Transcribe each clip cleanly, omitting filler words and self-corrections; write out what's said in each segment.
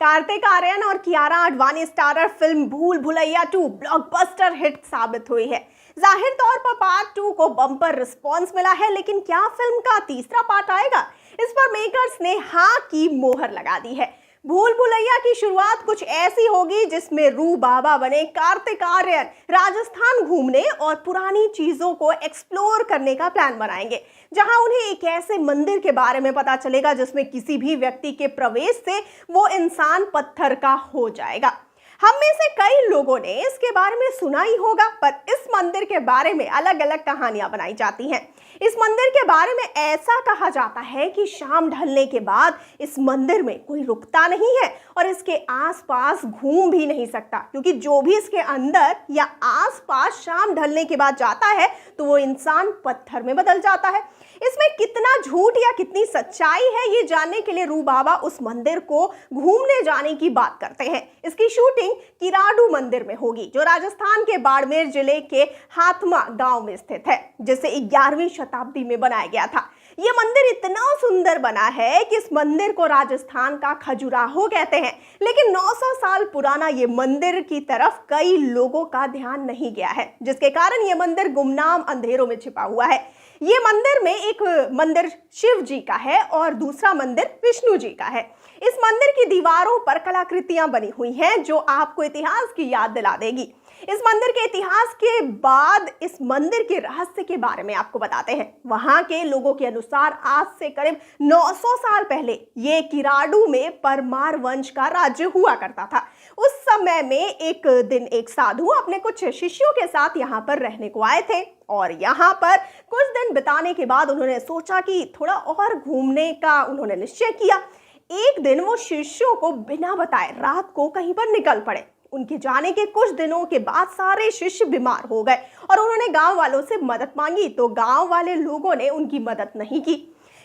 कार्तिक आर्यन और Kiara Advani starrer film भूल Bhulaiyaa 2 blockbuster hit साबित हुई है। जाहिर तौर पर पार्ट 2 को बम्पर रिस्पांस मिला है, लेकिन क्या फिल्म का तीसरा पार्ट आएगा? इस पर मेकर्स ने हाँ की मोहर लगा दी है। भूल भुलैया की शुरुआत कुछ ऐसी होगी जिसमें रू बाबा बने कार्तिक आर्यन राजस्थान घूमने और पुरानी चीजों को एक्सप्लोर करने का प्लान बनाएंगे, जहां उन्हें एक ऐसे मंदिर के बारे में पता चलेगा जिसमें किसी भी व्यक्ति के प्रवेश से वो इंसान पत्थर का हो जाएगा। हम में से कई लोगों ने इसके बारे में सुना ही होगा, पर इस मंदिर के बारे में अलग अलग कहानियां बनाई जाती हैं। इस मंदिर के बारे में ऐसा कहा जाता है कि शाम ढलने के बाद इस मंदिर में कोई रुकता नहीं है और इसके आसपास घूम भी नहीं सकता, क्योंकि जो भी इसके अंदर या आसपास शाम ढलने के बाद जाता है तो वो इंसान पत्थर में बदल जाता है। इसमें कितना झूठ या कितनी सच्चाई है, ये जानने के लिए रू बाबा उस मंदिर को घूमने जाने की बात करते हैं। इसकी शूटिंग किराडू मंदिर में होगी, जो राजस्थान के बाड़मेर जिले के हाथमा गांव में स्थित है, जिसे 11वीं शताब्दी में बनाया गया था। ये मंदिर इतना सुंदर बना है कि इस मंदिर को राजस्थान का खजुराहो कहते हैं, लेकिन 900 साल पुराना ये मंदिर की तरफ कई लोगों का ध्यान नहीं गया है, जिसके कारण ये मंदिर गुमनाम अंधेरों में छिपा हुआ है। ये मंदिर में एक मंदिर शिव जी का है और दूसरा मंदिर विष्णु जी का है। इस मंदिर की दीवारों पर कलाकृतियां बनी हुई हैं, जो आपको इतिहास की याद दिला देगी। इस मंदिर के इतिहास के बाद इस मंदिर के रहस्य के बारे में आपको बताते हैं। वहां के लोगों के अनुसार आज से करीब 900 साल पहले ये किराडू में परमार वंश का राज्य हुआ करता था। उस समय में एक दिन एक साधु अपने कुछ शिष्यों के साथ यहाँ पर रहने को आए थे और यहाँ पर कुछ दिन बिताने के बाद उन्होंने सोचा कि थोड़ा और घूमने का उन्होंने निश्चय किया। एक दिन वो शिष्यों को बिना बताए रात को कहीं पर निकल पड़े। उनके जाने के कुछ दिनों के बाद सारे शिष्य बीमार हो गए और उन्होंने गांव वालों से मदद मांगी, तो गांव वाले लोगों ने उनकी मदद नहीं की।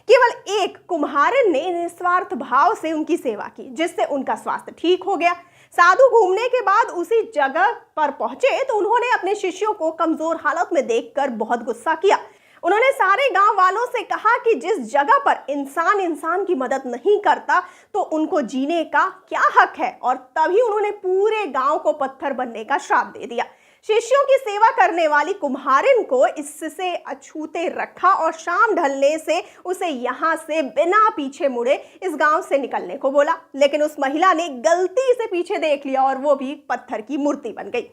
केवल एक कुम्हारिन ने निस्वार्थ भाव से उनकी सेवा की, जिससे उनका स्वास्थ्य ठीक हो गया। साधु घूमने के बाद उसी जगह पर पहुंचे तो उन्होंने अपने शिष्यों को कमजोर हालत में देखकर बहुत गुस्सा किया। उन्होंने सारे गांव वालों से कहा कि जिस जगह पर इंसान इंसान की मदद नहीं करता तो उनको जीने का क्या हक है, और तभी उन्होंने पूरे गांव को पत्थर बनने का श्राप दे दिया। शिष्यों की सेवा करने वाली कुम्हारिन को इससे अछूते रखा और शाम ढलने से उसे यहाँ से बिना पीछे मुड़े इस गांव से निकलने को बोला, लेकिन उस महिला ने गलती से पीछे देख लिया और वो भी पत्थर की मूर्ति बन गई।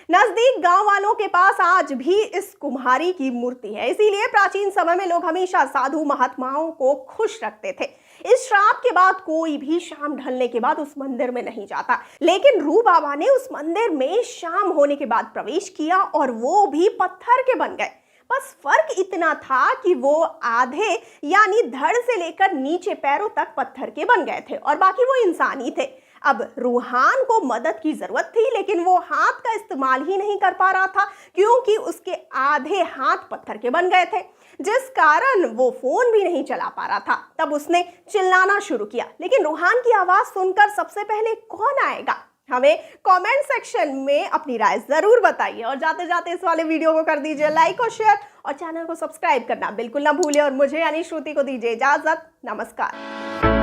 नजदीक गांव वालों के पास आज भी इस कुम्हारी की मूर्ति है, इसीलिए प्राचीन समय में लोग हमेशा साधु महात्माओं को खुश रखते थे। इस श्राप के बाद कोई भी शाम ढलने के बाद उस मंदिर में नहीं जाता, लेकिन रू बाबा ने उस मंदिर में शाम होने के बाद प्रवेश किया और वो भी पत्थर के बन गए। बस फर्क इतना था कि वो आधे यानी धड़ से लेकर नीचे पैरों तक पत्थर के बन गए थे और बाकी वो इंसान ही थे। अब रूहान को मदद की जरूरत थी, लेकिन वो हाथ का इस्तेमाल ही नहीं कर पा रहा था, क्योंकि उसके आधे हाथ पत्थर के बन गए थे, जिस कारण वो फोन भी नहीं चला पा रहा था। तब उसने चिल्लाना शुरू किया, लेकिन रूहान की आवाज सुनकर सबसे पहले कौन आएगा? हमें कमेंट सेक्शन में अपनी राय जरूर बताइए और जाते जाते इस वाले वीडियो को कर दीजिए लाइक और शेयर और चैनल को सब्सक्राइब करना बिल्कुल ना भूलिए और मुझे यानी श्रुति को दीजिए इजाजत। नमस्कार।